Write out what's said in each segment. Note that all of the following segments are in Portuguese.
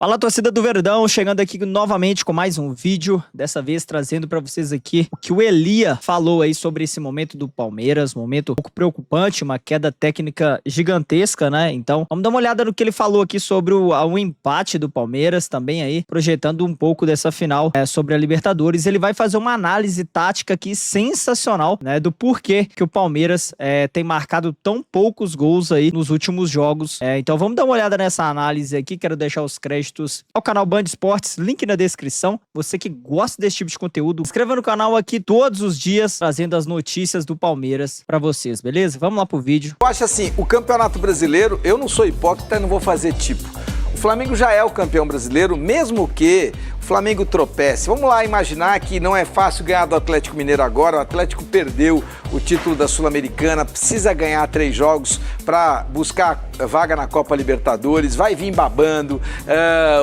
Fala, torcida do Verdão, chegando aqui novamente com mais um vídeo, dessa vez trazendo pra vocês aqui o que o Elia falou aí sobre esse momento do Palmeiras, momento um pouco preocupante, uma queda técnica gigantesca, né? Então, vamos dar uma olhada no que ele falou aqui sobre o empate do Palmeiras, também aí, projetando um pouco dessa final sobre a Libertadores. Ele vai fazer uma análise tática aqui sensacional, né, do porquê que o Palmeiras tem marcado tão poucos gols aí nos últimos jogos. Então, vamos dar uma olhada nessa análise aqui, quero deixar os créditos ao canal Band Esportes, link na descrição. Você que gosta desse tipo de conteúdo, se inscreva no canal aqui todos os dias, trazendo as notícias do Palmeiras pra vocês, beleza? Vamos lá pro vídeo. Eu acho assim, o Campeonato Brasileiro, eu não sou hipócrita e não vou fazer tipo. O Flamengo já é o campeão brasileiro, mesmo que o Flamengo tropece. Vamos lá imaginar que não é fácil ganhar do Atlético Mineiro agora. O Atlético perdeu o título da Sul-Americana, precisa ganhar 3 jogos para buscar vaga na Copa Libertadores, vai vir babando.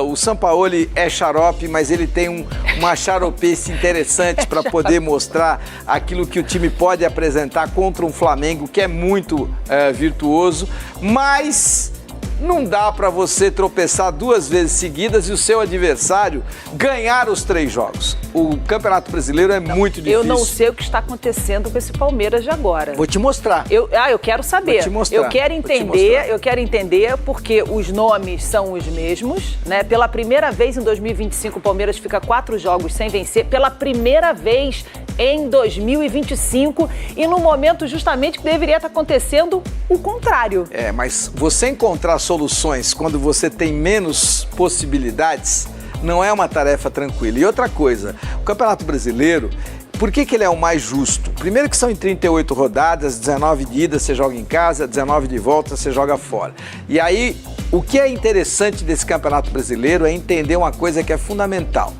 O Sampaoli é xarope, mas ele tem uma xaropice interessante para poder mostrar aquilo que o time pode apresentar contra um Flamengo que é muito virtuoso, mas não dá para você tropeçar 2 vezes seguidas e o seu adversário ganhar os 3 jogos. O Campeonato Brasileiro é muito difícil. Eu não sei o que está acontecendo com esse Palmeiras de agora. Vou te mostrar. Eu quero saber. Vou te mostrar. Eu quero entender porque os nomes são os mesmos, né? Pela primeira vez em 2025 o Palmeiras fica 4 jogos sem vencer. Pela primeira vez em 2025 e no momento justamente que deveria estar acontecendo o contrário. Mas você encontrar soluções quando você tem menos possibilidades não é uma tarefa tranquila. E outra coisa, o Campeonato Brasileiro, por que ele é o mais justo? Primeiro que são em 38 rodadas, 19 de ida você joga em casa, 19 de volta você joga fora. E aí, o que é interessante desse Campeonato Brasileiro é entender uma coisa que é fundamental.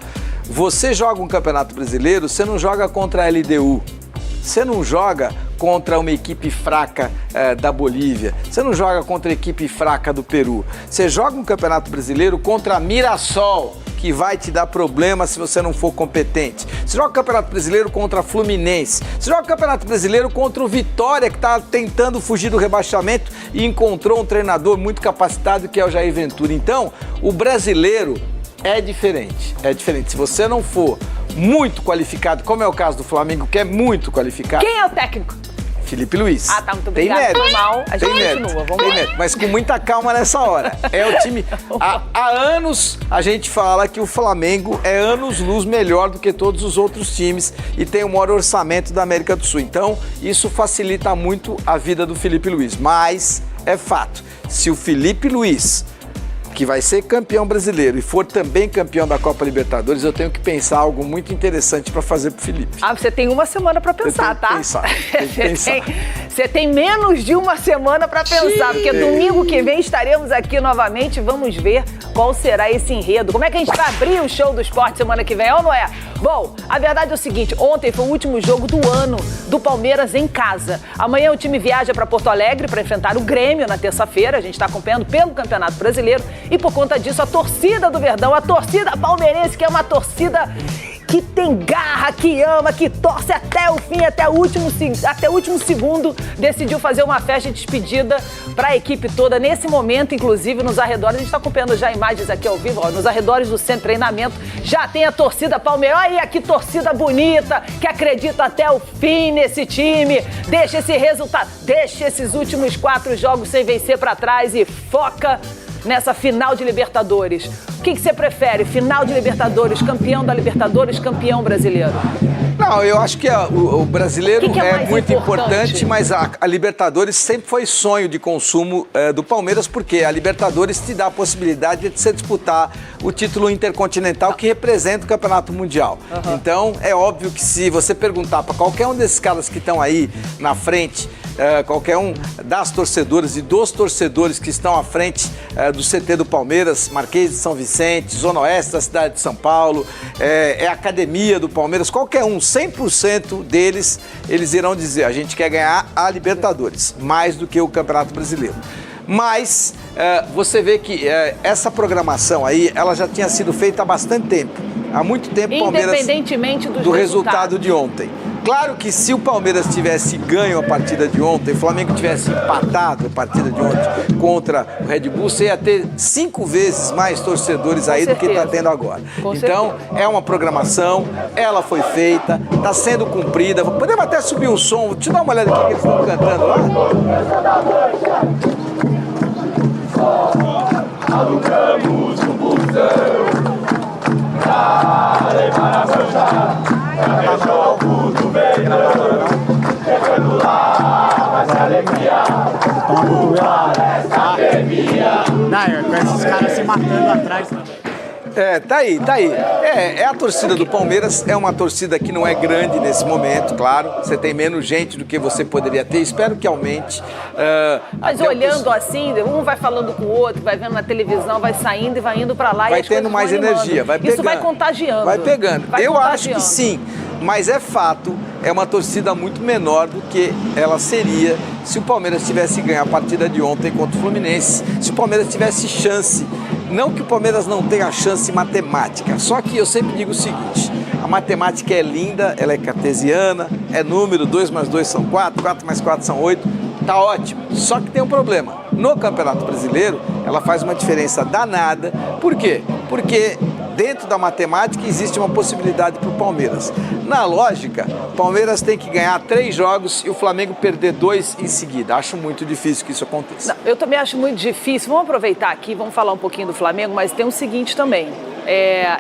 Você joga um Campeonato Brasileiro, você não joga contra a LDU. Você não joga contra uma equipe fraca da Bolívia. Você não joga contra a equipe fraca do Peru. Você joga um Campeonato Brasileiro contra a Mirassol, que vai te dar problema se você não for competente. Você joga o Campeonato Brasileiro contra a Fluminense. Você joga o Campeonato Brasileiro contra o Vitória, que está tentando fugir do rebaixamento e encontrou um treinador muito capacitado, que é o Jair Ventura. Então, o brasileiro é diferente. É diferente. Se você não for muito qualificado, como é o caso do Flamengo, que é muito qualificado. Quem é o técnico? Felipe Luiz. Ah, tá, muito obrigado. Tem mérito. Mal. A gente continua, vamos lá. Mérito, mas com muita calma nessa hora. É o time... Há anos a gente fala que o Flamengo é anos-luz melhor do que todos os outros times e tem o maior orçamento da América do Sul. Então, isso facilita muito a vida do Felipe Luiz. Mas é fato, se o Felipe Luiz, que vai ser campeão brasileiro e for também campeão da Copa Libertadores, eu tenho que pensar algo muito interessante para fazer pro Felipe. Você tem uma semana para pensar, tá? Tem que pensar. Você tem menos de uma semana para pensar, porque domingo que vem estaremos aqui novamente, vamos ver qual será esse enredo. Como é que a gente vai abrir o show do esporte semana que vem, ou não é? Bom, a verdade é o seguinte, ontem foi o último jogo do ano do Palmeiras em casa. Amanhã o time viaja para Porto Alegre para enfrentar o Grêmio na terça-feira, a gente está acompanhando pelo Campeonato Brasileiro. E por conta disso, a torcida do Verdão, a torcida palmeirense, que é uma torcida que tem garra, que ama, que torce até o fim, até o último segundo, decidiu fazer uma festa de despedida para a equipe toda. Nesse momento, inclusive, nos arredores, a gente está acompanhando já imagens aqui ao vivo, nos arredores do centro de treinamento, já tem a torcida palmeirense. Olha que torcida bonita, que acredita até o fim nesse time. Deixa esse resultado, deixa esses últimos 4 jogos sem vencer para trás e foca nessa final de Libertadores. O que você prefere? Final de Libertadores, campeão da Libertadores, campeão brasileiro? Não, eu acho que o brasileiro que é muito importante, mas a Libertadores sempre foi sonho de consumo do Palmeiras, porque a Libertadores te dá a possibilidade de você disputar o título intercontinental que representa o Campeonato Mundial. Então, é óbvio que se você perguntar para qualquer um desses caras que estão aí na frente, qualquer um das torcedoras e dos torcedores que estão à frente do CT do Palmeiras, Marquês de São Vicente, Zona Oeste da cidade de São Paulo, a academia do Palmeiras, qualquer um, 100% deles, eles irão dizer, a gente quer ganhar a Libertadores, mais do que o Campeonato Brasileiro. Mas você vê que essa programação aí, ela já tinha sido feita há bastante tempo. Há muito tempo o Palmeiras, independentemente do resultado de ontem. Claro que se o Palmeiras tivesse ganho a partida de ontem, o Flamengo tivesse empatado a partida de ontem contra o Red Bull, você ia ter 5 vezes mais torcedores aí do que está tendo agora. Então, é uma programação, ela foi feita, está sendo cumprida. Podemos até subir um som, deixa eu dar uma olhada aqui que eles estão cantando lá. Alugamos um busão pra levar a Santa, pra deixar o mundo verão, chegando lá, mas alegria, essa academia. Com esses caras se matando atrás. Tá aí. É a torcida do Palmeiras, é uma torcida que não é grande nesse momento, claro. Você tem menos gente do que você poderia ter, espero que aumente. Mas olhando assim, um vai falando com o outro, vai vendo na televisão, vai saindo e vai indo pra lá. Vai e as tendo mais energia, vai pegando. Isso vai contagiando. Vai pegando. Eu acho que sim, mas é fato, é uma torcida muito menor do que ela seria se o Palmeiras tivesse ganho a partida de ontem contra o Fluminense, se o Palmeiras tivesse chance. Não que o Palmeiras não tenha chance matemática, só que eu sempre digo o seguinte, a matemática é linda, ela é cartesiana, é número, 2 mais 2 são 4, 4 mais 4 são 8, tá ótimo, só que tem um problema. No Campeonato Brasileiro, ela faz uma diferença danada, por quê? Porque dentro da matemática existe uma possibilidade para o Palmeiras. Na lógica, o Palmeiras tem que ganhar 3 jogos e o Flamengo perder 2 em seguida. Acho muito difícil que isso aconteça. Não, eu também acho muito difícil. Vamos aproveitar aqui, vamos falar um pouquinho do Flamengo, mas tem o seguinte também.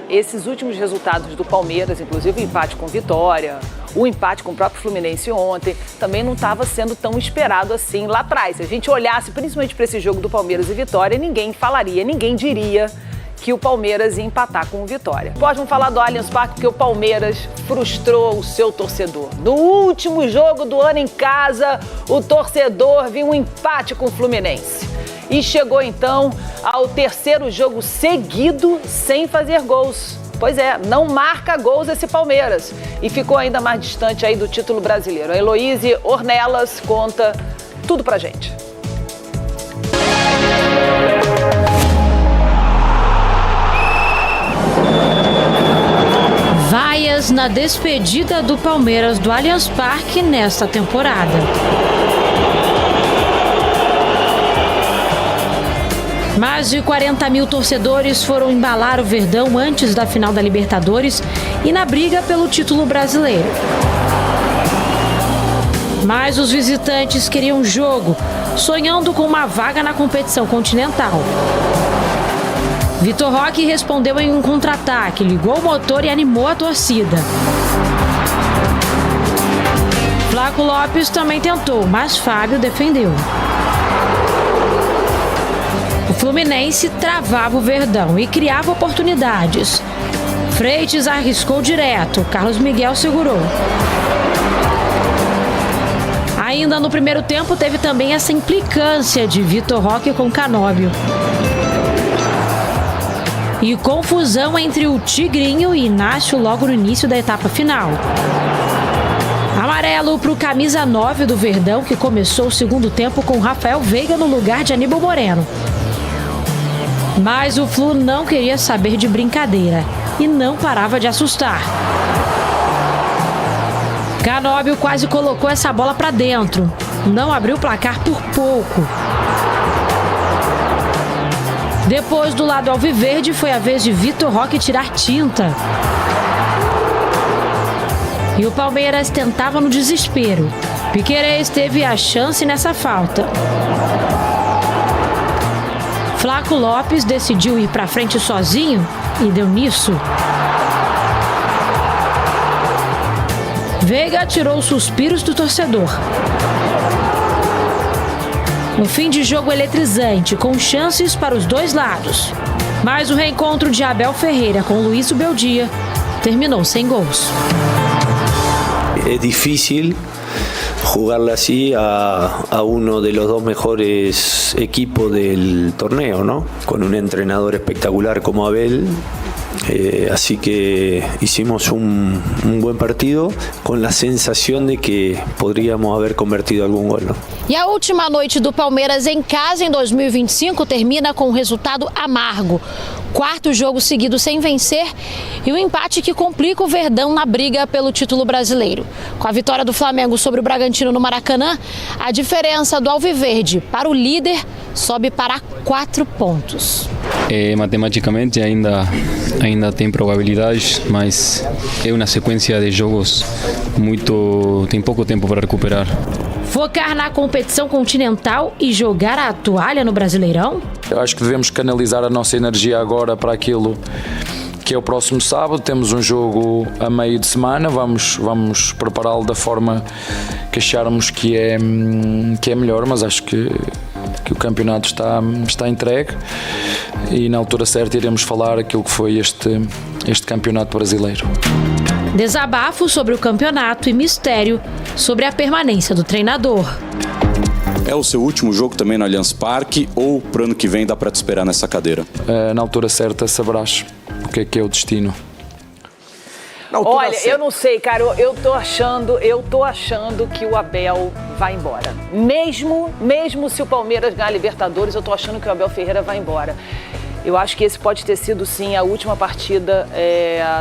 Esses últimos resultados do Palmeiras, inclusive o empate com Vitória, o empate com o próprio Fluminense ontem, também não estava sendo tão esperado assim lá atrás. Se a gente olhasse principalmente para esse jogo do Palmeiras e Vitória, ninguém falaria, ninguém diria que o Palmeiras ia empatar com o Vitória. Vamos falar do Allianz Parque, porque o Palmeiras frustrou o seu torcedor. No último jogo do ano em casa, o torcedor viu um empate com o Fluminense. E chegou então ao 3º jogo seguido sem fazer gols. Pois é, não marca gols esse Palmeiras. E ficou ainda mais distante aí do título brasileiro. A Heloíse Ornelas conta tudo pra gente. Vaias na despedida do Palmeiras do Allianz Parque nesta temporada. Mais de 40 mil torcedores foram embalar o Verdão antes da final da Libertadores e na briga pelo título brasileiro. Mas os visitantes queriam jogo, sonhando com uma vaga na competição continental. Vitor Roque respondeu em um contra-ataque, ligou o motor e animou a torcida. Flaco Lopes também tentou, mas Fábio defendeu. O Fluminense travava o Verdão e criava oportunidades. Freitas arriscou direto, Carlos Miguel segurou. Ainda no primeiro tempo teve também essa implicância de Vitor Roque com Canóbio. E confusão entre o Tigrinho e Inácio logo no início da etapa final. Amarelo para o camisa 9 do Verdão, que começou o segundo tempo com Rafael Veiga no lugar de Aníbal Moreno. Mas o Flu não queria saber de brincadeira e não parava de assustar. Canóbio quase colocou essa bola para dentro. Não abriu o placar por pouco. Depois, do lado alviverde, foi a vez de Vitor Roque tirar tinta. E o Palmeiras tentava no desespero. Piquerez teve a chance nessa falta. Flaco Lopes decidiu ir para frente sozinho e deu nisso. Veiga tirou os suspiros do torcedor. Um fim de jogo eletrizante, com chances para os dois lados. Mas o reencontro de Abel Ferreira com Luís Beldia terminou sem gols. Es difícil jugarle así a uno de los 2 mejores equipos del torneo, ¿no? Con un entrenador espectacular como Abel. Así que hicimos un buen partido con la sensación de que podríamos haber convertido algún gol, ¿no? E a última noite do Palmeiras em casa em 2025 termina com um resultado amargo. 4º jogo seguido sem vencer e o empate que complica o Verdão na briga pelo título brasileiro. Com a vitória do Flamengo sobre o Bragantino no Maracanã, a diferença do Alviverde para o líder sobe para 4 pontos. Matematicamente ainda tem probabilidades, mas é uma sequência de jogos tem pouco tempo para recuperar. Focar na competição continental e jogar a toalha no Brasileirão? Eu acho que devemos canalizar a nossa energia agora para aquilo que é o próximo sábado. Temos um jogo a meio de semana, vamos prepará-lo da forma que acharmos que é melhor, mas acho que o campeonato está entregue e na altura certa iremos falar aquilo que foi este campeonato brasileiro. Desabafo sobre o campeonato e mistério sobre a permanência do treinador. É o seu último jogo também no Allianz Parque ou pro ano que vem dá para te esperar nessa cadeira? Na altura certa saberás o que é o destino. Olha, eu não sei, cara, eu tô achando que o Abel vai embora. Mesmo se o Palmeiras ganhar a Libertadores, eu tô achando que o Abel Ferreira vai embora. Eu acho que esse pode ter sido, sim, a última partida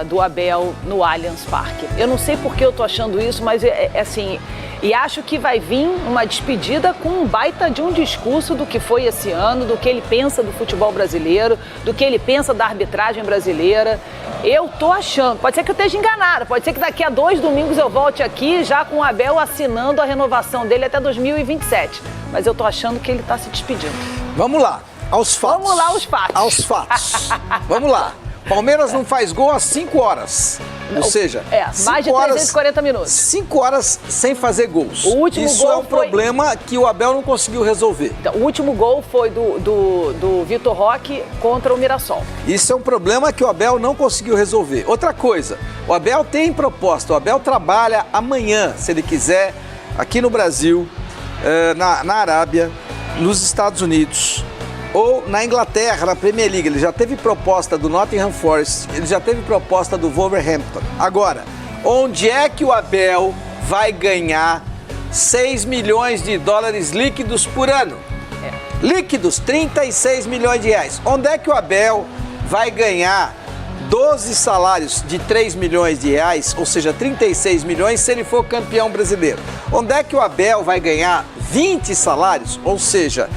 do Abel no Allianz Parque. Eu não sei por que eu tô achando isso, mas assim... E acho que vai vir uma despedida com um baita de um discurso do que foi esse ano, do que ele pensa do futebol brasileiro, do que ele pensa da arbitragem brasileira. Eu tô achando, pode ser que eu esteja enganada, pode ser que daqui a 2 domingos eu volte aqui já com o Abel assinando a renovação dele até 2027. Mas eu tô achando que ele tá se despedindo. Vamos lá, aos fatos. Vamos lá, aos fatos. Aos fatos. Vamos lá. Palmeiras não faz gol há 5 horas. Ou seja, mais de 340 minutos. 5 horas sem fazer gols. O último Isso gol é um problema que o Abel não conseguiu resolver. Então, o último gol foi do Vitor Roque contra o Mirassol. Isso é um problema que o Abel não conseguiu resolver. Outra coisa, o Abel tem proposta. O Abel trabalha amanhã, se ele quiser, aqui no Brasil, na Arábia, nos Estados Unidos ou na Inglaterra, na Premier League. Ele já teve proposta do Nottingham Forest, ele já teve proposta do Wolverhampton. Agora, onde é que o Abel vai ganhar 6 milhões de dólares líquidos por ano? Líquidos, 36 milhões de reais. Onde é que o Abel vai ganhar 12 salários de 3 milhões de reais, ou seja, 36 milhões se ele for campeão brasileiro? Onde é que o Abel vai ganhar 20 salários, ou seja,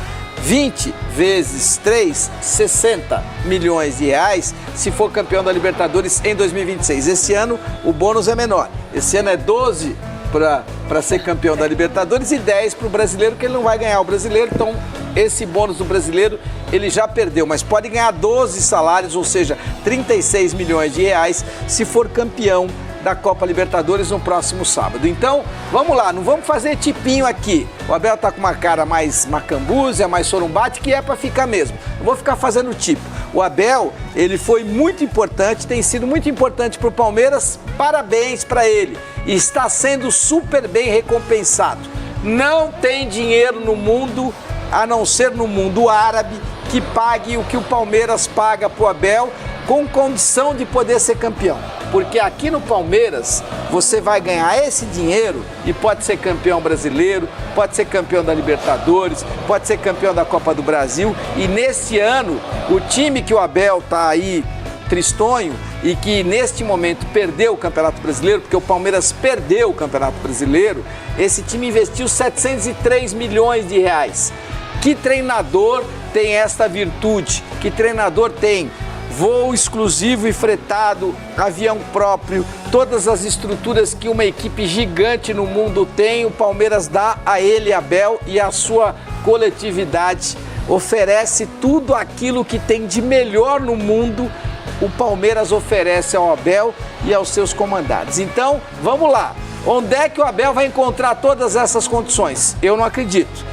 20 vezes 3, 60 milhões de reais se for campeão da Libertadores em 2026. Esse ano o bônus é menor. Esse ano é 12 para ser campeão da Libertadores e 10 para o brasileiro, que ele não vai ganhar o brasileiro. Então, esse bônus do brasileiro ele já perdeu, mas pode ganhar 12 salários, ou seja, 36 milhões de reais se for campeão da Copa Libertadores no próximo sábado. Então, vamos lá, não vamos fazer tipinho aqui. O Abel tá com uma cara mais macambúzia, mais sorumbate, que é para ficar mesmo. Não vou ficar fazendo tipo. O Abel, ele foi muito importante, tem sido muito importante para o Palmeiras, parabéns para ele. E está sendo super bem recompensado. Não tem dinheiro no mundo, a não ser no mundo árabe, que pague o que o Palmeiras paga para o Abel, com condição de poder ser campeão. Porque aqui no Palmeiras você vai ganhar esse dinheiro e pode ser campeão brasileiro, pode ser campeão da Libertadores, pode ser campeão da Copa do Brasil. E nesse ano, o time que o Abel tá aí tristonho e que neste momento perdeu o Campeonato Brasileiro, porque o Palmeiras perdeu o Campeonato Brasileiro, esse time investiu 703 milhões de reais. Que treinador tem esta virtude? Que treinador tem voo exclusivo e fretado, avião próprio, todas as estruturas que uma equipe gigante no mundo tem, o Palmeiras dá a ele, Abel, e a sua coletividade, oferece tudo aquilo que tem de melhor no mundo, o Palmeiras oferece ao Abel e aos seus comandantes. Então, vamos lá, onde é que o Abel vai encontrar todas essas condições? Eu não acredito.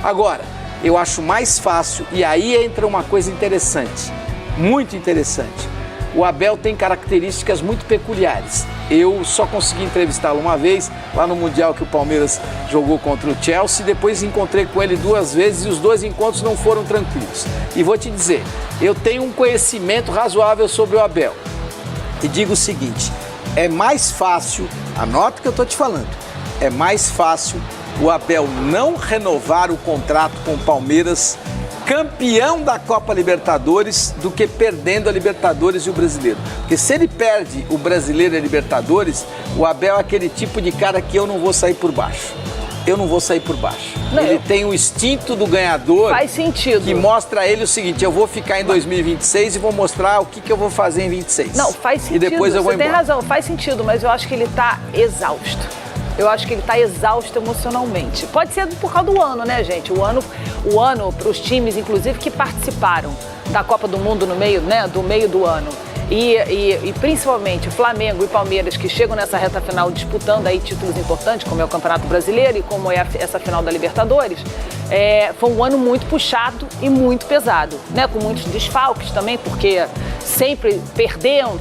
Agora, eu acho mais fácil, e aí entra uma coisa interessante, muito interessante. O Abel tem características muito peculiares. Eu só consegui entrevistá-lo uma vez, lá no Mundial que o Palmeiras jogou contra o Chelsea, depois encontrei com ele 2 vezes e os 2 encontros não foram tranquilos. E vou te dizer, eu tenho um conhecimento razoável sobre o Abel. E digo o seguinte, é mais fácil, anota o que eu estou te falando, é mais fácil o Abel não renovar o contrato com o Palmeiras campeão da Copa Libertadores do que perdendo a Libertadores e o Brasileiro. Porque se ele perde o Brasileiro e a Libertadores, o Abel é aquele tipo de cara que eu não vou sair por baixo. Eu não vou sair por baixo. Não, ele tem o instinto do ganhador. Faz sentido. Que mostra a ele o seguinte, eu vou ficar em 2026 e vou mostrar o que eu vou fazer em 26. Não, faz sentido. E depois eu vou embora. Você tem razão, faz sentido, mas eu acho que ele tá exausto. Eu acho que ele tá exausto emocionalmente. Pode ser por causa do ano, né, gente? O ano para os times, inclusive, que participaram da Copa do Mundo no meio, né, do meio do ano. E principalmente o Flamengo e Palmeiras, que chegam nessa reta final disputando aí títulos importantes, como é o Campeonato Brasileiro e como é essa final da Libertadores, foi um ano muito puxado e muito pesado, né? Com muitos desfalques também, porque sempre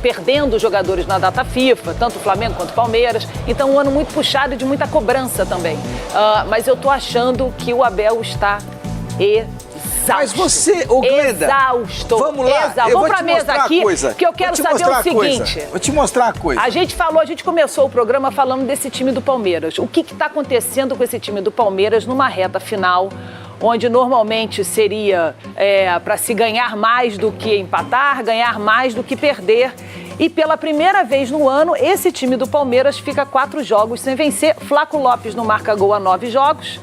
perdendo jogadores na data FIFA, tanto o Flamengo quanto o Palmeiras. Então, um ano muito puxado e de muita cobrança também. Mas eu tô achando que o Abel está exausto. Mas você, ô Glenda, exausto. Vamos lá, exausto. Vamos pra mesa aqui, que eu quero saber o seguinte. Vou te mostrar a coisa. A gente começou o programa falando desse time do Palmeiras. O que está acontecendo com esse time do Palmeiras numa reta final, onde normalmente seria para se ganhar mais do que empatar, ganhar mais do que perder. E pela primeira vez no ano, esse time do Palmeiras fica 4 jogos sem vencer. Flaco Lopes não marca gol há 9 jogos.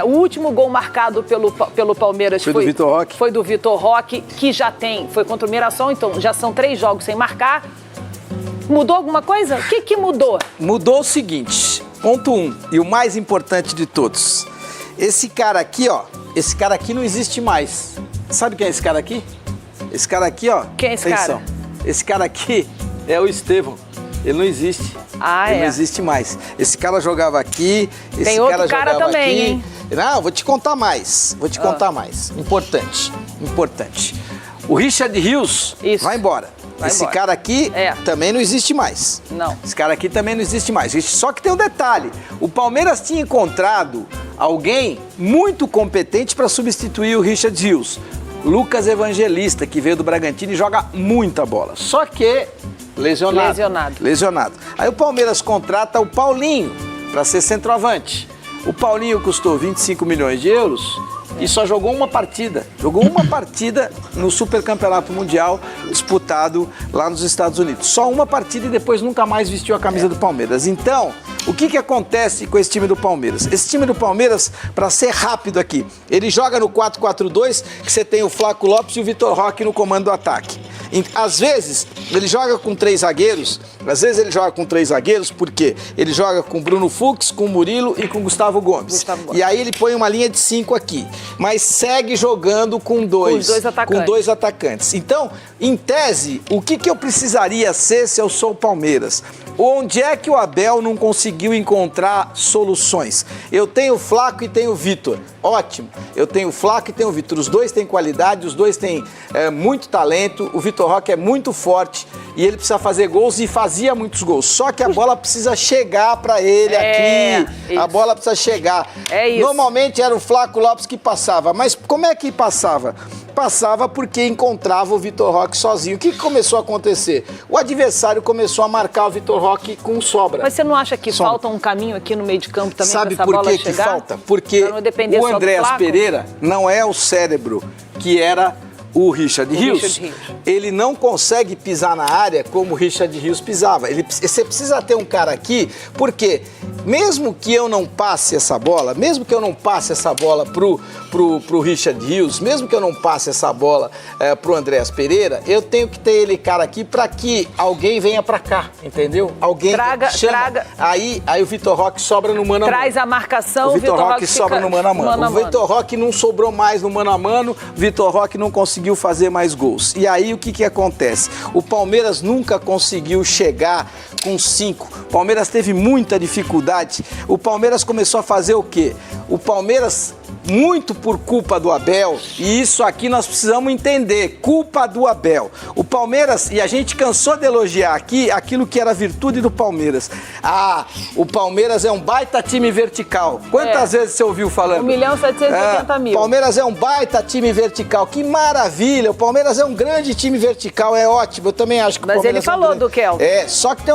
O último gol marcado pelo Palmeiras foi do Vitor Roque. Foi do Vitor Roque, que foi contra o Mirassol, então já são 3 jogos sem marcar. Mudou alguma coisa? O que mudou? Mudou o seguinte, ponto 1, e o mais importante de todos. Esse cara aqui, ó, esse cara aqui não existe mais. Sabe quem é esse cara aqui? Esse cara aqui, ó. Quem é esse cara? Esse cara aqui é o Estevão. Ele não existe. Ele não existe mais. Esse cara jogava aqui, esse Tem outro cara cara jogava também, aqui. hein? Não, vou te contar mais. Importante. O Richard Rios vai embora. Esse cara aqui também não existe mais. Não. Esse cara aqui também não existe mais. Só que tem um detalhe. O Palmeiras tinha encontrado alguém muito competente para substituir o Richard Rios. Lucas Evangelista, que veio do Bragantino e joga muita bola. Só que lesionado. Aí o Palmeiras contrata o Paulinho para ser centroavante. O Paulinho custou 25 milhões de euros e só jogou uma partida. Jogou uma partida no Supercampeonato Mundial disputado lá nos Estados Unidos. Só uma partida e depois nunca mais vestiu a camisa do Palmeiras. Então, o que acontece com esse time do Palmeiras? Esse time do Palmeiras, para ser rápido aqui, ele joga no 4-4-2, que você tem o Flaco Lopes e o Vitor Roque no comando do ataque. Às vezes, ele joga com 3 zagueiros, porque ele joga com Bruno Fux, com Murilo e com Gustavo Gomes. E aí ele põe uma linha de 5 aqui, mas segue jogando com dois atacantes. Então, em tese, o que eu precisaria ser se eu sou o Palmeiras? Onde é que o Abel não conseguiu encontrar soluções? Eu tenho o Flaco e tenho o Vitor. Ótimo. Eu tenho o Flaco e tenho o Vitor. Os dois têm qualidade, os dois têm muito talento. O Vitor Roque é muito forte e ele precisa fazer gols e fazia muitos gols. Só que a bola precisa chegar para ele aqui. Isso. A bola precisa chegar. Normalmente era o Flaco Lopes que passava. Mas como é que passava? Passava porque encontrava o Vitor Roque sozinho. O que começou a acontecer? O adversário começou a marcar o Vitor Roque com sobra. Mas você não acha que falta um caminho aqui no meio de campo também para essa bola chegar? Sabe por que falta? Porque o Andréas Pereira não é o cérebro que era o Richard Rios. Ele não consegue pisar na área como o Richard Rios pisava. Você precisa ter um cara aqui, porque mesmo que eu não passe essa bola, pro Richard Rios, mesmo que eu não passe essa bola pro Andréas Pereira, eu tenho que ter ele cara aqui para que alguém venha para cá, entendeu? Alguém chama. Aí o Vitor Roque sobra no mano a mano. Traz a marcação, o Vitor Roque sobra no mano a mano. O Vitor Roque não sobrou mais no mano a mano, o Vitor Roque não conseguiu fazer mais gols. E aí o que acontece? O Palmeiras nunca conseguiu chegar com 5. O Palmeiras teve muita dificuldade. O Palmeiras começou a fazer o quê? O Palmeiras, muito por culpa do Abel, e isso aqui nós precisamos entender, culpa do Abel. O Palmeiras, e a gente cansou de elogiar aqui aquilo que era virtude do Palmeiras. O Palmeiras é um baita time vertical. Quantas vezes você ouviu falando? 1.780.000. Palmeiras é um baita time vertical. Que maravilha! O Palmeiras é um grande time vertical, é ótimo. Eu também acho que o Palmeiras ele falou do Kel. só que tem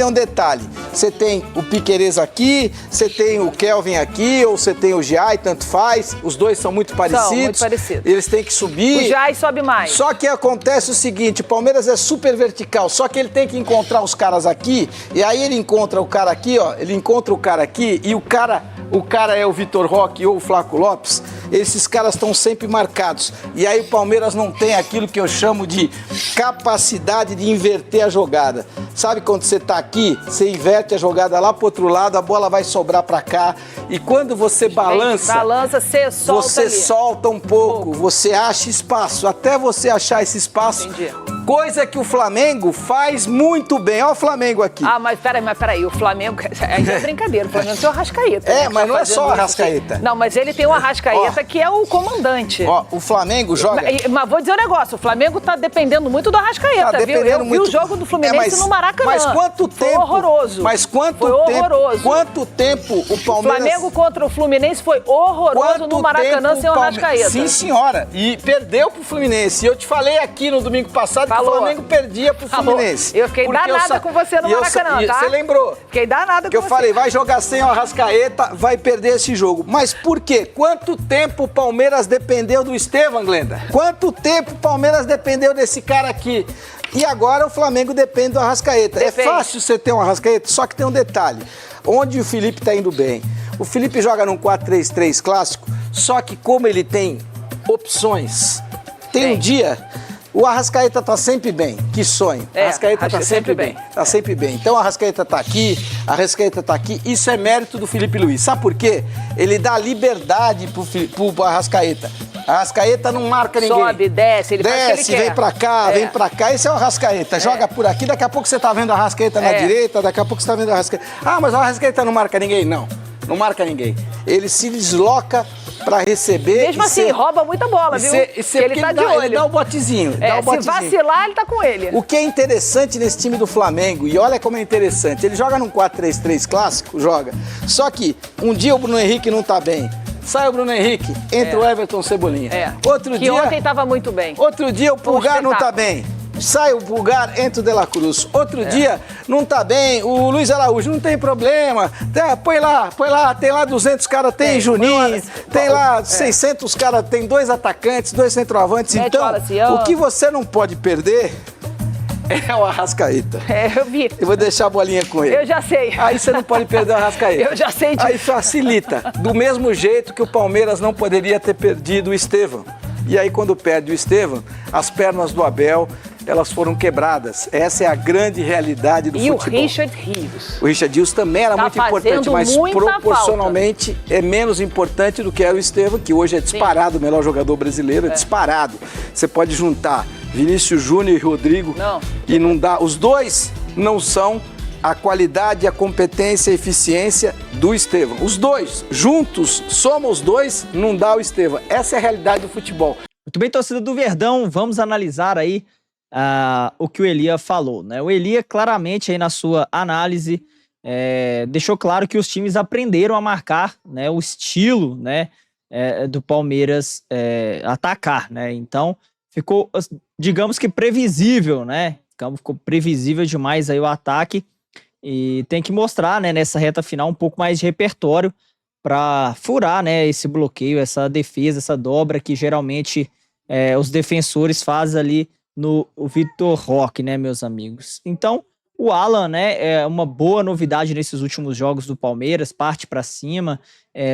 um detalhe. você tem o Piquerez aqui, você tem o Kelvin aqui, ou você tem o Giai, tanto faz. Os dois são muito parecidos. São muito parecidos. Eles têm que subir. O Giai sobe mais. Só que acontece o seguinte, o Palmeiras é super vertical, só que ele tem que encontrar os caras aqui, e aí ele encontra o cara aqui, ó, ele encontra o cara aqui, e o cara é o Vitor Roque ou o Flaco Lopes, esses caras estão sempre marcados. E aí o Palmeiras não tem aquilo que eu chamo de capacidade de inverter a jogada. Sabe quando você tá aqui, você inverte a jogada lá pro outro lado, a bola vai sobrar pra cá, e quando você balança, você solta você ali. solta um pouco, você acha espaço, até você achar esse espaço. Entendi. Coisa que o Flamengo faz muito bem. Olha o Flamengo aqui. Ah, mas peraí, o Flamengo... Aí é brincadeira, o Flamengo tem o Arrascaeta. É, né, mas não é só o fazendo Arrascaeta. Não, mas ele tem o Arrascaeta, que é o comandante. Ó, o Flamengo joga... Mas vou dizer um negócio, o Flamengo tá dependendo muito do Arrascaeta, Tá viu? dependendo Eu vi muito. o jogo do Fluminense no Maracanã. Mas quanto tempo... Foi horroroso. Mas quanto foi tempo... horroroso. Quanto tempo o Palmeiras... O Flamengo contra o Fluminense foi horroroso no Maracanã sem o Arrascaeta. Sim, senhora. E perdeu pro Fluminense. E eu te falei aqui no domingo passado que o Flamengo perdia pro Fluminense. Eu fiquei danada com você no Maracanã, tá? Você lembrou? Fiquei danada que com eu falei, vai jogar sem o Arrascaeta, vai perder esse jogo. Mas por quê? Quanto tempo o Palmeiras dependeu do Estevão, Glenda? Quanto tempo o Palmeiras dependeu desse cara aqui? E agora o Flamengo depende do Arrascaeta. Depende. É fácil você ter um Arrascaeta, só que tem um detalhe. Onde o Felipe tá indo bem? O Felipe joga num 4-3-3 clássico, só que como ele tem opções, tem um dia... O Arrascaeta tá sempre bem. Que sonho. O Arrascaeta tá sempre bem. Tá sempre bem. Então o Arrascaeta tá aqui, Isso é mérito do Felipe Luiz. Sabe por quê? Ele dá liberdade pro Arrascaeta. Arrascaeta não marca ninguém. Sobe, desce, ele faz o que ele quer. Vem pra cá. Esse é o Arrascaeta. Joga por aqui, daqui a pouco você tá vendo a Arrascaeta na direita, daqui a pouco você tá vendo a Arrascaeta. Ah, mas o Arrascaeta não marca ninguém? Não marca ninguém. Ele se desloca pra receber. Mesmo assim, rouba muita bola, viu? Ele tá de olho. Ele dá o botezinho. Se vacilar, ele tá com ele. O que é interessante nesse time do Flamengo, e olha como é interessante, ele joga num 4-3-3 clássico, Só que um dia o Bruno Henrique não tá bem. Sai o Bruno Henrique, entra o Everton Cebolinha. Outro dia, ontem tava muito bem. Outro dia o Pulgar não tá bem. Sai o Pulgar, entra o De La Cruz. Outro dia, não tá bem, o Luiz Araújo, não tem problema. Põe lá, tem lá 200 caras, tem Juninho, tem lá 600 caras, tem 2 atacantes, 2 centroavantes. Então, o que você não pode perder é o Arrascaeta. Eu vi. Eu vou deixar a bolinha com ele. Eu já sei. Aí você não pode perder o Arrascaeta. Eu já sei disso. Aí facilita. Do mesmo jeito que o Palmeiras não poderia ter perdido o Estevão. E aí quando perde o Estevão, as pernas do Abel, elas foram quebradas. Essa é a grande realidade do futebol. E o Richard Rios. O Richard Rios também era muito importante, mas proporcionalmente é menos importante do que era o Estevão, que hoje é disparado o melhor jogador brasileiro, é disparado. Você pode juntar Vinícius Júnior e Rodrigo e não dá. Os dois não são a qualidade, a competência e a eficiência do Estevão. Os dois, juntos, soma os dois, não dá o Estevão. Essa é a realidade do futebol. Muito bem, torcida do Verdão, vamos analisar aí o que o Elia falou, né? O Elia claramente aí na sua análise deixou claro que os times aprenderam a marcar, né, o estilo, né, do Palmeiras atacar, né? Então ficou, digamos que previsível, né? Ficou previsível demais aí o ataque e tem que mostrar, né, nessa reta final um pouco mais de repertório para furar, né, esse bloqueio, essa defesa, essa dobra que geralmente os defensores fazem ali no Vitor Roque, né, meus amigos. Então, o Alan, né, é uma boa novidade nesses últimos jogos do Palmeiras, parte para cima,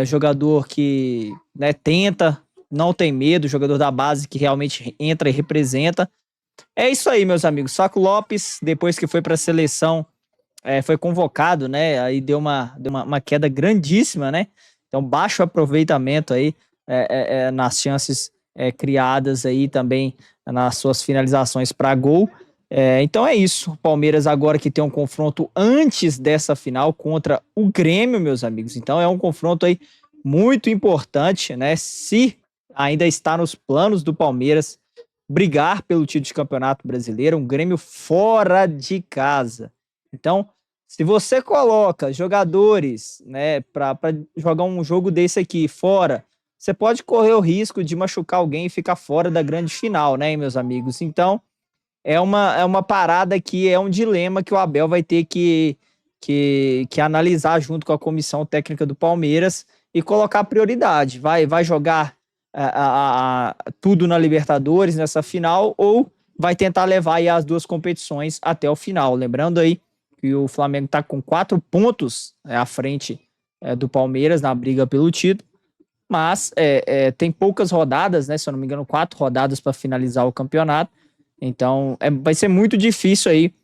jogador que, né, tenta, não tem medo, jogador da base que realmente entra e representa. É isso aí, meus amigos. Flaco Lopes, depois que foi para a seleção, foi convocado, né, aí deu uma queda grandíssima, né, então baixo aproveitamento aí nas chances criadas aí também nas suas finalizações para gol. Então é isso. O Palmeiras agora que tem um confronto antes dessa final contra o Grêmio, meus amigos. Então é um confronto aí muito importante, né? Se ainda está nos planos do Palmeiras brigar pelo título de Campeonato Brasileiro, um Grêmio fora de casa. Então, se você coloca jogadores, né, para jogar um jogo desse aqui fora, você pode correr o risco de machucar alguém e ficar fora da grande final, né, meus amigos? Então, é uma parada que é um dilema que o Abel vai ter que que analisar junto com a comissão técnica do Palmeiras e colocar prioridade. Vai jogar tudo na Libertadores nessa final ou vai tentar levar aí as duas competições até o final. Lembrando aí que o Flamengo está com 4 pontos à frente do Palmeiras na briga pelo título, mas tem poucas rodadas, né? Se eu não me engano, 4 rodadas para finalizar o campeonato. Então vai ser muito difícil aí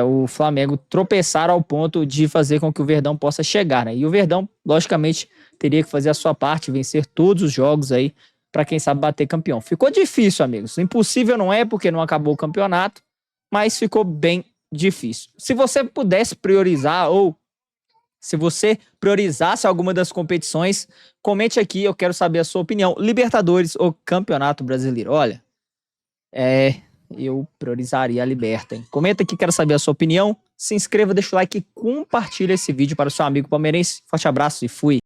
o Flamengo tropeçar ao ponto de fazer com que o Verdão possa chegar, né? E o Verdão, logicamente, teria que fazer a sua parte, vencer todos os jogos aí, para quem sabe bater campeão. Ficou difícil, amigos. Impossível não é, porque não acabou o campeonato, mas ficou bem difícil. Se você pudesse priorizar, ou se você priorizasse alguma das competições, comente aqui, eu quero saber a sua opinião. Libertadores ou Campeonato Brasileiro? Olha, eu priorizaria a Liberta, hein? Comenta aqui, quero saber a sua opinião. Se inscreva, deixa o like e compartilha esse vídeo para o seu amigo palmeirense. Forte abraço e fui!